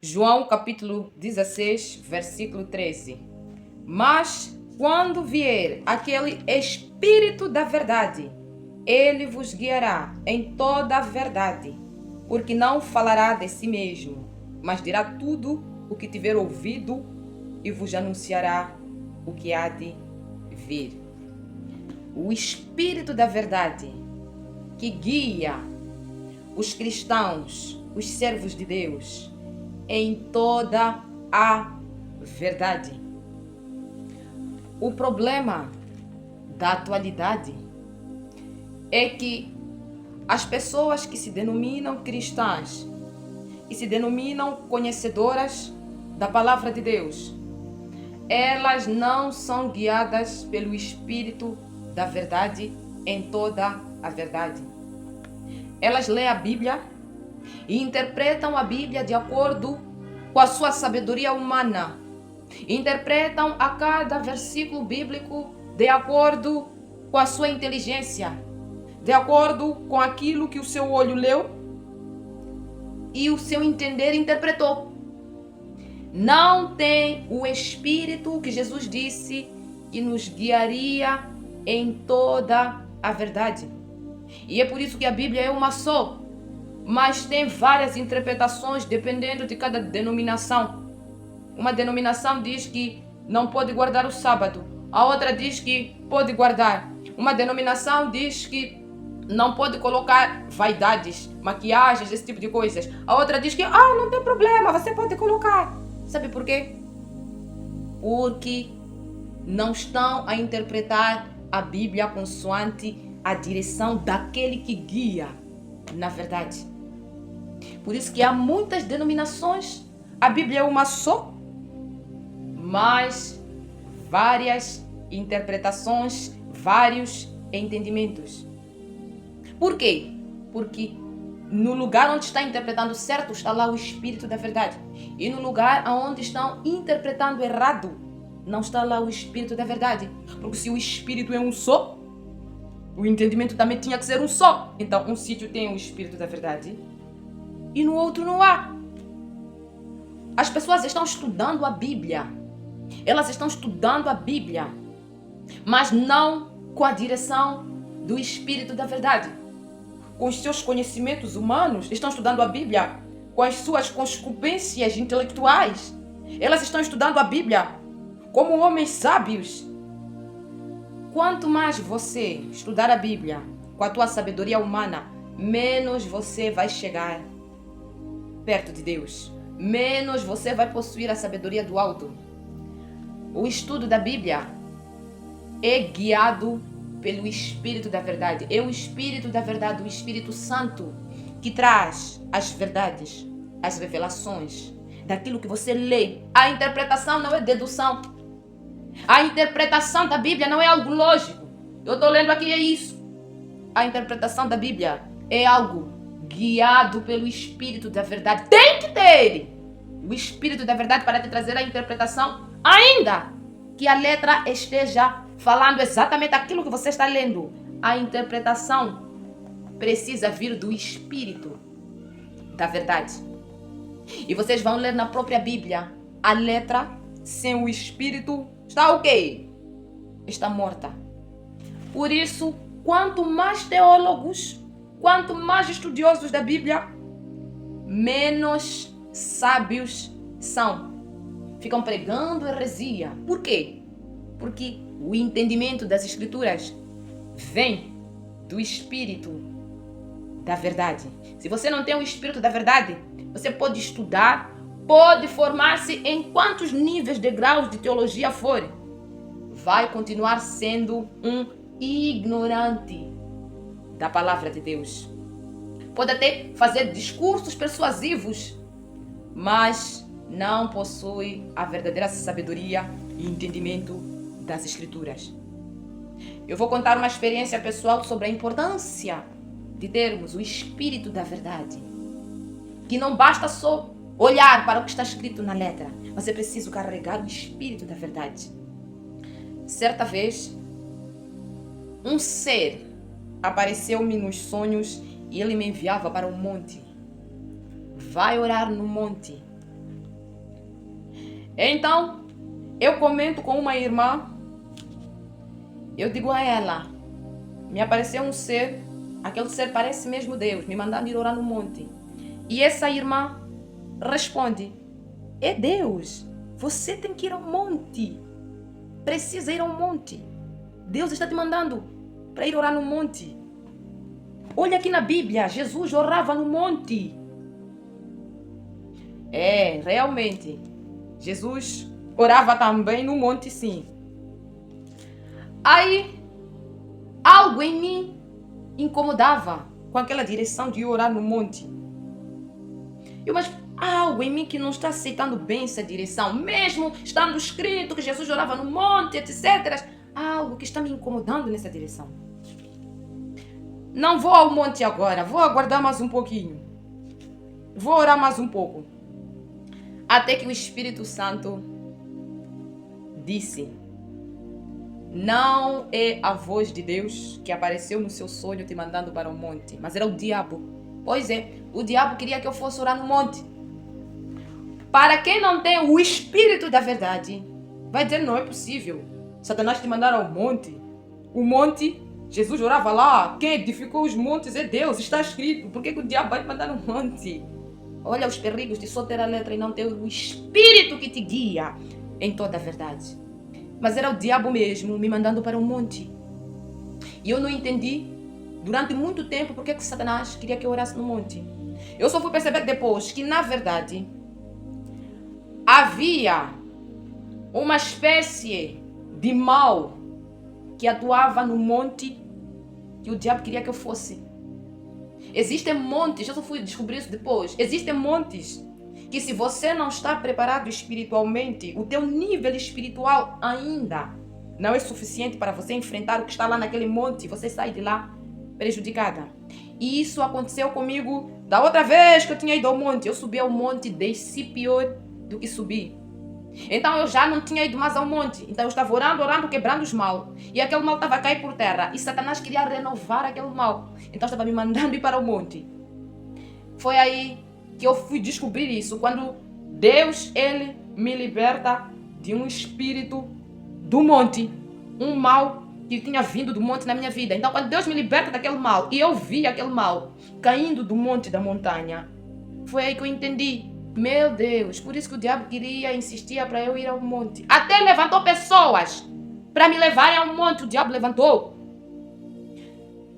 João capítulo 16, versículo 13. Mas quando vier aquele Espírito da verdade, ele vos guiará em toda a verdade, porque não falará de si mesmo, mas dirá tudo o que tiver ouvido e vos anunciará o que há de vir. O Espírito da verdade que guia os cristãos, os servos de Deus, em toda a verdade. O problema da atualidade é que as pessoas que se denominam cristãs e se denominam conhecedoras da palavra de Deus, elas não são guiadas pelo Espírito da verdade em toda a verdade. Elas leem a Bíblia e interpretam a Bíblia de acordo com a sua sabedoria humana. Interpretam a cada versículo bíblico de acordo com a sua inteligência, de acordo com aquilo que o seu olho leu e o seu entender interpretou. Não tem o Espírito que Jesus disse que nos guiaria em toda a verdade. E é por isso que a Bíblia é uma só, mas tem várias interpretações dependendo de cada denominação. Uma denominação diz que não pode guardar o sábado, a outra diz que pode guardar. Uma denominação diz que não pode colocar vaidades, maquiagens, esse tipo de coisas. A outra diz que não tem problema, você pode colocar. Sabe por quê? Porque não estão a interpretar a Bíblia consoante a direção daquele que guia na verdade. Por isso que há muitas denominações, a Bíblia é uma só, mas várias interpretações, vários entendimentos. Por quê? Porque no lugar onde está interpretando certo está lá o Espírito da verdade. E no lugar onde estão interpretando errado, não está lá o Espírito da verdade. Porque se o Espírito é um só, o entendimento também tinha que ser um só. Então, um sítio tem o Espírito da verdade e no outro não há. As pessoas estão estudando a Bíblia. Elas estão estudando a Bíblia, mas não com a direção do Espírito da verdade. Com os seus conhecimentos humanos, estão estudando a Bíblia com as suas concupiscências intelectuais. Elas estão estudando a Bíblia como homens sábios. Quanto mais você estudar a Bíblia com a tua sabedoria humana, menos você vai chegar perto de Deus. Menos você vai possuir a sabedoria do alto. O estudo da Bíblia é guiado pelo Espírito da verdade. É o Espírito da verdade, o Espírito Santo, que traz as verdades, as revelações daquilo que você lê. A interpretação não é dedução. A interpretação da Bíblia não é algo lógico. Eu estou lendo aqui, é isso. A interpretação da Bíblia é algo guiado pelo Espírito da verdade. Tem que ter o Espírito da verdade para te trazer a interpretação, ainda que a letra esteja falando exatamente aquilo que você está lendo. A interpretação precisa vir do Espírito da verdade. E vocês vão ler na própria Bíblia. A letra sem o Espírito está o quê? Está morta. Por isso, quanto mais teólogos, quanto mais estudiosos da Bíblia, menos sábios são. Ficam pregando heresia. Por quê? Porque o entendimento das Escrituras vem do Espírito da verdade. Se você não tem o Espírito da verdade, você pode estudar, pode formar-se em quantos níveis de graus de teologia for, vai continuar sendo um ignorante da palavra de Deus. Pode até fazer discursos persuasivos, mas não possui a verdadeira sabedoria e entendimento das Escrituras. Eu vou contar uma experiência pessoal sobre a importância de termos o Espírito da verdade. Que não basta só olhar para o que está escrito na letra, mas é preciso carregar o Espírito da verdade. Certa vez, um ser apareceu-me nos sonhos e ele me enviava para um monte. Vai orar no monte. Então, eu comento com uma irmã, eu digo a ela, me apareceu um ser, aquele ser parece mesmo Deus, me mandando ir orar no monte. E essa irmã responde, é Deus, você tem que ir ao monte, precisa ir ao monte. Deus está te mandando para ir orar no monte. Olha aqui na Bíblia, Jesus orava no monte. Realmente, Jesus orava também no monte, sim. Aí, algo em mim incomodava com aquela direção de orar no monte. Mas há algo em mim que não está aceitando bem essa direção. Mesmo estando escrito que Jesus orava no monte, etc. Há algo que está me incomodando nessa direção. Não vou ao monte agora, vou aguardar mais um pouquinho. Vou orar mais um pouco. Até que o Espírito Santo disse, não é a voz de Deus que apareceu no seu sonho te mandando para o monte, mas era o diabo. Pois é, o diabo queria que eu fosse orar no monte. Para quem não tem o Espírito da verdade, vai dizer, não é possível. Satanás te mandar ao monte. O monte, Jesus orava lá. Quem edificou os montes é Deus, está escrito. Por que o diabo vai te mandar no monte? Olha os perigos de só ter a letra e não ter o Espírito que te guia em toda a verdade. Mas era o diabo mesmo me mandando para um monte. E eu não entendi durante muito tempo por que Satanás queria que eu orasse no monte. Eu só fui perceber depois que, na verdade, havia uma espécie de mal que atuava no monte que o diabo queria que eu fosse. Existem montes, eu só fui descobrir isso depois. Existem montes que, se você não está preparado espiritualmente, o teu nível espiritual ainda não é suficiente para você enfrentar o que está lá naquele monte, você sai de lá prejudicada. E isso aconteceu comigo da outra vez que eu tinha ido ao monte. Eu subi ao monte, desci pior do que subi. Então eu já não tinha ido mais ao monte. Então eu estava orando, quebrando os mal. E aquele mal estava a cair por terra. E Satanás queria renovar aquele mal. Então estava me mandando ir para o monte. Foi aí que eu fui descobrir isso. Quando Deus, Ele me liberta de um espírito do monte. Um mal que tinha vindo do monte na minha vida. Então quando Deus me liberta daquele mal, e eu vi aquele mal caindo do monte, da montanha, foi aí que eu entendi. Meu Deus, por isso que o diabo queria, insistia para eu ir ao monte. Até levantou pessoas para me levarem ao monte, o diabo levantou.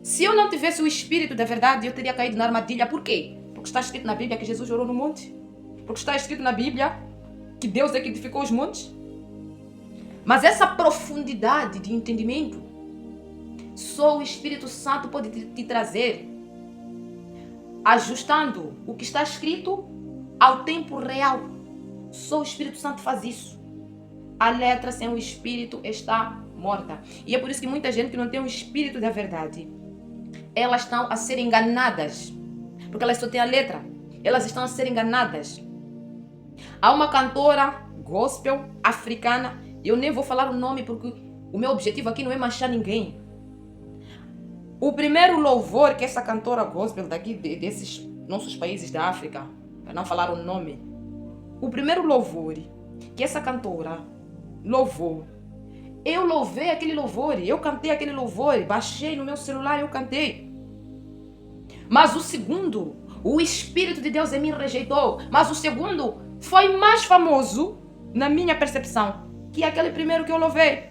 Se eu não tivesse o Espírito da verdade, eu teria caído na armadilha. Por quê? Porque está escrito na Bíblia que Jesus orou no monte. Porque está escrito na Bíblia que Deus é que edificou os montes. Mas essa profundidade de entendimento, só o Espírito Santo pode te trazer, ajustando o que está escrito ao tempo real. Só o Espírito Santo faz isso. A letra sem o Espírito está morta. E é por isso que muita gente que não tem o Espírito da verdade, elas estão a ser enganadas. Porque elas só têm a letra. Elas estão a ser enganadas. Há uma cantora gospel africana, eu nem vou falar o nome porque o meu objetivo aqui não é manchar ninguém. O primeiro louvor que essa cantora gospel daqui, desses nossos países da África, para não falar o nome, o primeiro louvor que essa cantora louvou, eu louvei aquele louvor, eu cantei aquele louvor, baixei no meu celular e eu cantei. Mas o segundo, o Espírito de Deus em mim rejeitou. Mas o segundo foi mais famoso, na minha percepção, que aquele primeiro que eu louvei.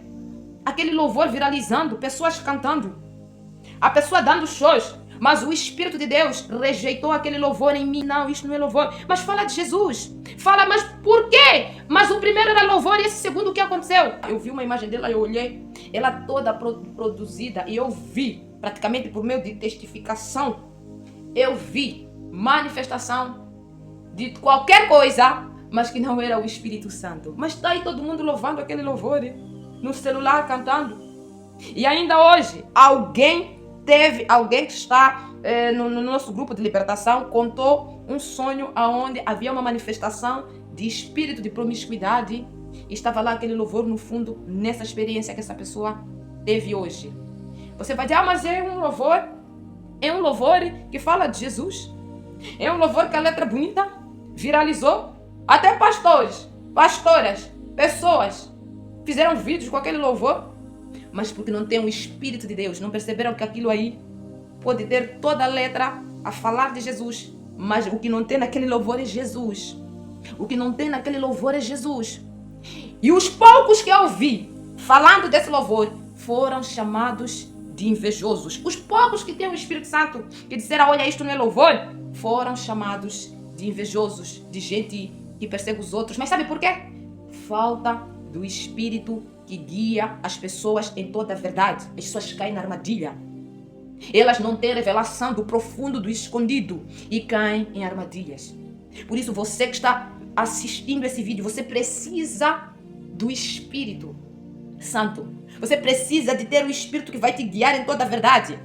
Aquele louvor viralizando, pessoas cantando, a pessoa dando shows. Mas o Espírito de Deus rejeitou aquele louvor em mim. Não, isso não é louvor. Mas fala de Jesus. Fala, mas por quê? Mas o primeiro era louvor e esse segundo o que aconteceu? Eu vi uma imagem dela, eu olhei, ela toda produzida e eu vi, praticamente por meio de testificação, eu vi manifestação de qualquer coisa, mas que não era o Espírito Santo. Mas está aí todo mundo louvando aquele louvor, no celular, cantando. E ainda hoje, alguém que está no nosso grupo de libertação, contou um sonho onde havia uma manifestação de espírito de promiscuidade e estava lá aquele louvor no fundo, nessa experiência que essa pessoa teve hoje. Você vai dizer, mas é um louvor que fala de Jesus, é um louvor que a letra bonita viralizou, até pastores pastoras, pessoas fizeram vídeos com aquele louvor, mas porque não tem o Espírito de Deus, não perceberam que aquilo aí pode ter toda a letra a falar de Jesus, mas o que não tem naquele louvor é Jesus. O que não tem naquele louvor é Jesus. E os poucos que eu ouvi falando desse louvor foram chamados de invejosos. Os poucos que têm o Espírito Santo, que disseram, olha, isto não é louvor, foram chamados de invejosos, de gente que persegue os outros. Mas sabe por quê? Falta do Espírito que guia as pessoas em toda a verdade. As pessoas caem na armadilha. Elas não têm revelação do profundo, do escondido e caem em armadilhas. Por isso, você que está assistindo esse vídeo, você precisa do Espírito Santo. Você precisa de ter o Espírito que vai te guiar em toda a verdade.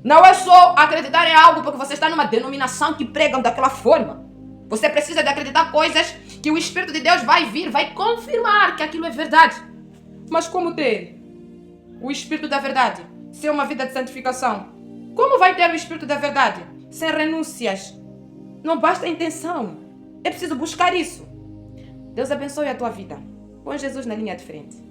Não é só acreditar em algo porque você está numa denominação que pregam daquela forma. Você precisa de acreditar coisas que o Espírito de Deus vai vir, vai confirmar que aquilo é verdade. Mas como ter o Espírito da verdade sem uma vida de santificação? Como vai ter o Espírito da verdade sem renúncias? Não basta a intenção. É preciso buscar isso. Deus abençoe a tua vida. Põe Jesus na linha de frente.